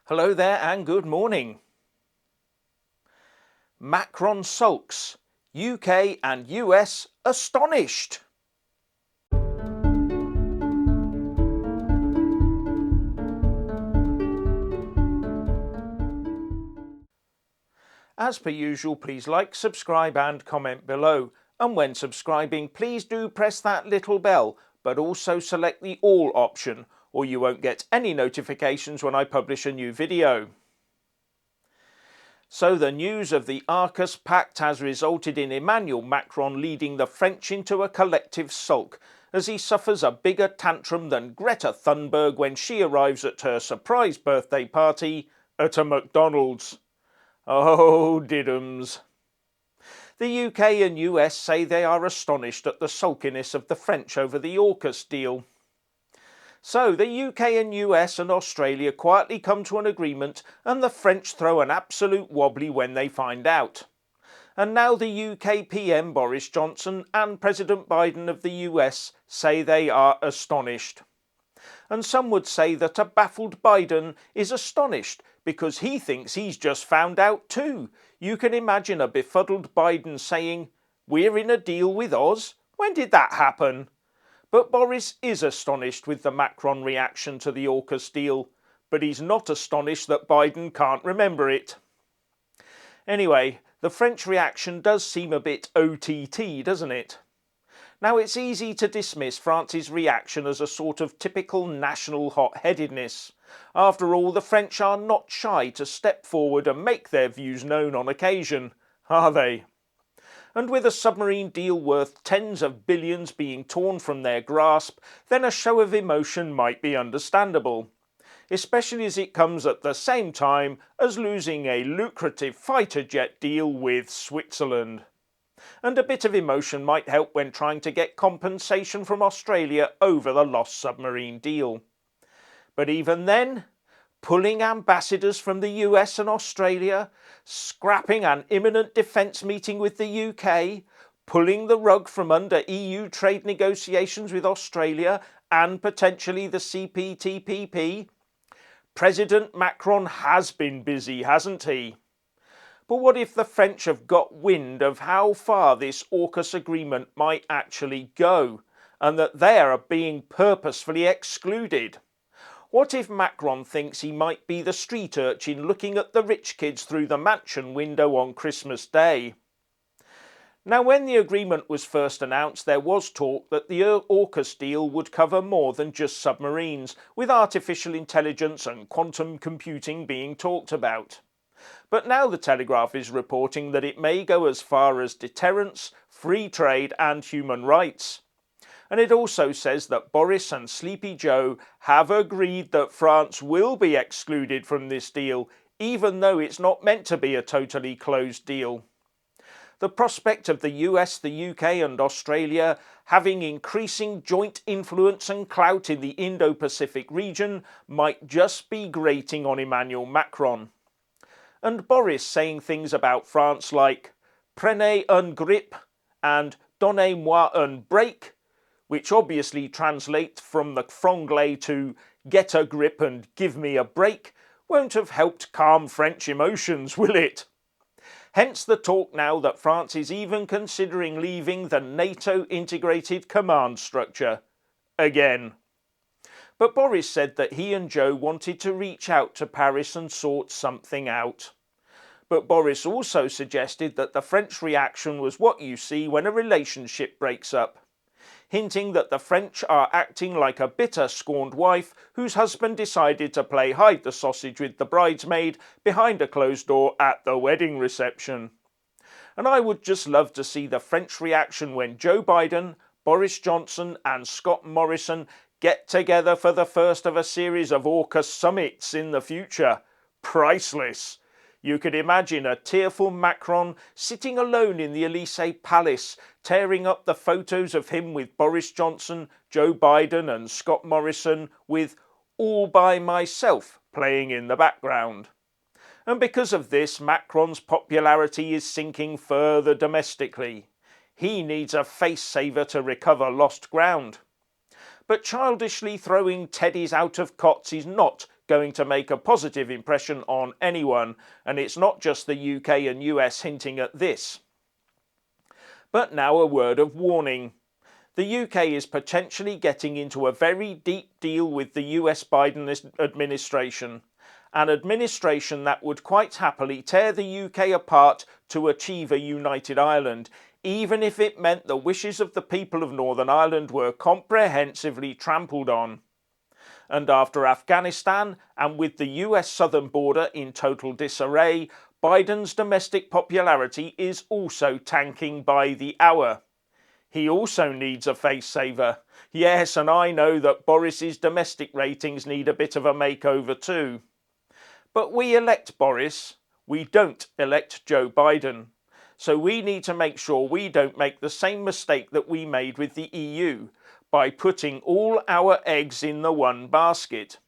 Hello there and good morning. Macron sulks. UK and US astonished. As per usual, please like, subscribe and comment below. And when subscribing, please do press that little bell, but also select the all option, or you won't get any notifications when I publish a new video. So the news of the Aukus pact has resulted in Emmanuel Macron leading the French into a collective sulk as he suffers a bigger tantrum than Greta Thunberg when she arrives at her surprise birthday party at a McDonald's. Oh, diddums. The UK and US say they are astonished at the sulkiness of the French over the Aukus deal. So the UK and US and Australia quietly come to an agreement and the French throw an absolute wobbly when they find out. And now the UK PM Boris Johnson and President Biden of the US say they are astonished. And some would say that a baffled Biden is astonished because he thinks he's just found out too. You can imagine a befuddled Biden saying, "We're in a deal with Oz? When did that happen?" But Boris is astonished with the Macron reaction to the Aukus deal, but he's not astonished that Biden can't remember it. Anyway, the French reaction does seem a bit OTT, doesn't it? Now, it's easy to dismiss France's reaction as a sort of typical national hot-headedness. After all, the French are not shy to step forward and make their views known on occasion, are they? And with a submarine deal worth tens of billions being torn from their grasp, then a show of emotion might be understandable, especially as it comes at the same time as losing a lucrative fighter jet deal with Switzerland. And a bit of emotion might help when trying to get compensation from Australia over the lost submarine deal. But even then, pulling ambassadors from the US and Australia, scrapping an imminent defence meeting with the UK, pulling the rug from under EU trade negotiations with Australia and potentially the CPTPP. President Macron has been busy, hasn't he? But what if the French have got wind of how far this Aukus agreement might actually go, and that they are being purposefully excluded? What if Macron thinks he might be the street urchin looking at the rich kids through the mansion window on Christmas Day? Now, when the agreement was first announced, there was talk that the Aukus deal would cover more than just submarines, with artificial intelligence and quantum computing being talked about. But now the Telegraph is reporting that it may go as far as deterrence, free trade and human rights. And it also says that Boris and Sleepy Joe have agreed that France will be excluded from this deal, even though it's not meant to be a totally closed deal. The prospect of the US, the UK and Australia having increasing joint influence and clout in the Indo-Pacific region might just be grating on Emmanuel Macron. And Boris saying things about France like "Prenez un grip" and "Donnez-moi un break," which obviously translate from the franglais to "get a grip and give me a break," won't have helped calm French emotions, will it? Hence the talk now that France is even considering leaving the NATO integrated command structure. Again. But Boris said that he and Joe wanted to reach out to Paris and sort something out. But Boris also suggested that the French reaction was what you see when a relationship breaks up, hinting that the French are acting like a bitter, scorned wife whose husband decided to play hide the sausage with the bridesmaid behind a closed door at the wedding reception. And I would just love to see the French reaction when Joe Biden, Boris Johnson and Scott Morrison get together for the first of a series of Aukus summits in the future. Priceless. You could imagine a tearful Macron sitting alone in the Elysee Palace, tearing up the photos of him with Boris Johnson, Joe Biden and Scott Morrison, with "All by Myself" playing in the background. And because of this, Macron's popularity is sinking further domestically. He needs a face-saver to recover lost ground. But childishly throwing teddies out of cots is not going to make a positive impression on anyone, and it's not just the UK and US hinting at this. But now a word of warning. The UK is potentially getting into a very deep deal with the US Biden administration, an administration that would quite happily tear the UK apart to achieve a united Ireland, even if it meant the wishes of the people of Northern Ireland were comprehensively trampled on. And after Afghanistan, and with the US southern border in total disarray, Biden's domestic popularity is also tanking by the hour. He also needs a face saver. Yes, and I know that Boris's domestic ratings need a bit of a makeover too. But we elect Boris, we don't elect Joe Biden. So we need to make sure we don't make the same mistake that we made with the EU by putting all our eggs in the one basket.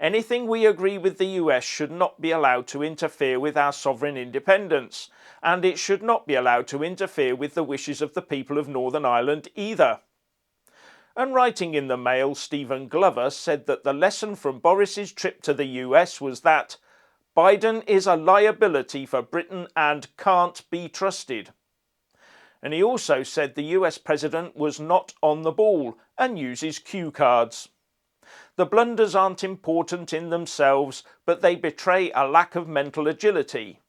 Anything we agree with the US should not be allowed to interfere with our sovereign independence, and it should not be allowed to interfere with the wishes of the people of Northern Ireland either. And writing in the Mail, Stephen Glover said that the lesson from Boris's trip to the US was that Biden is a liability for Britain and can't be trusted. And he also said the US president was not on the ball and uses cue cards. The blunders aren't important in themselves, but they betray a lack of mental agility.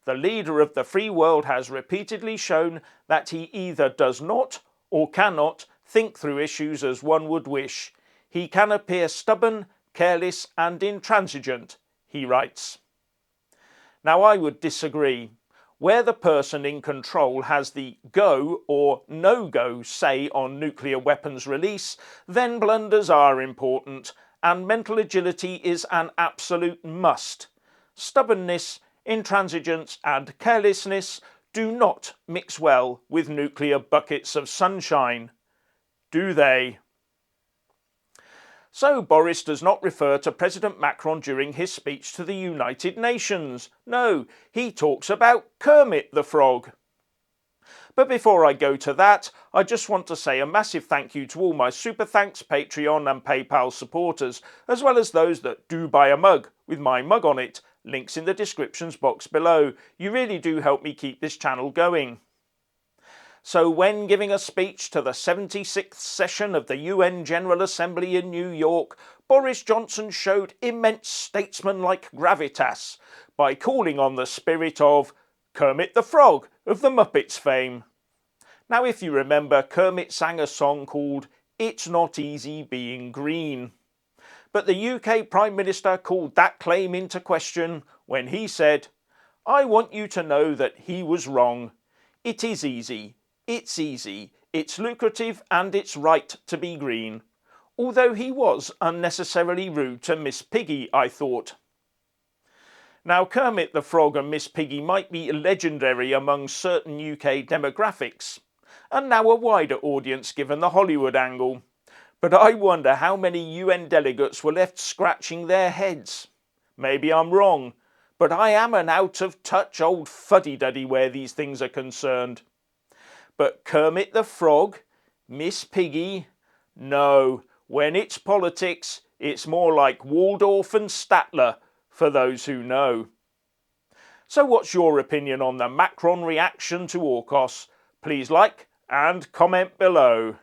The leader of the free world has repeatedly shown that he either does not or cannot think through issues as one would wish. He can appear stubborn, careless and intransigent, he writes. Now I would disagree. Where the person in control has the go or no-go say on nuclear weapons release, then blunders are important, and mental agility is an absolute must. Stubbornness, intransigence and carelessness do not mix well with nuclear buckets of sunshine. Do they? So Boris does not refer to President Macron during his speech to the United Nations. No, he talks about Kermit the Frog. But before I go to that, I just want to say a massive thank you to all my Super Thanks, Patreon and PayPal supporters, as well as those that do buy a mug with my mug on it. Links in the descriptions box below. You really do help me keep this channel going. So when giving a speech to the 76th session of the UN General Assembly in New York, Boris Johnson showed immense statesmanlike gravitas by calling on the spirit of Kermit the Frog of the Muppets fame. Now if you remember, Kermit sang a song called It's Not Easy Being Green. But the UK Prime Minister called that claim into question when he said, I want you to know that he was wrong. It is easy. It's easy, it's lucrative and it's right to be green. Although he was unnecessarily rude to Miss Piggy, I thought. Now Kermit the Frog and Miss Piggy might be legendary among certain UK demographics, and now a wider audience given the Hollywood angle. But I wonder how many UN delegates were left scratching their heads. Maybe I'm wrong, but I am an out-of-touch old fuddy-duddy where these things are concerned. But Kermit the Frog, Miss Piggy, no, when it's politics, it's more like Waldorf and Statler, for those who know. So what's your opinion on the Macron reaction to Aukus? Please like and comment below.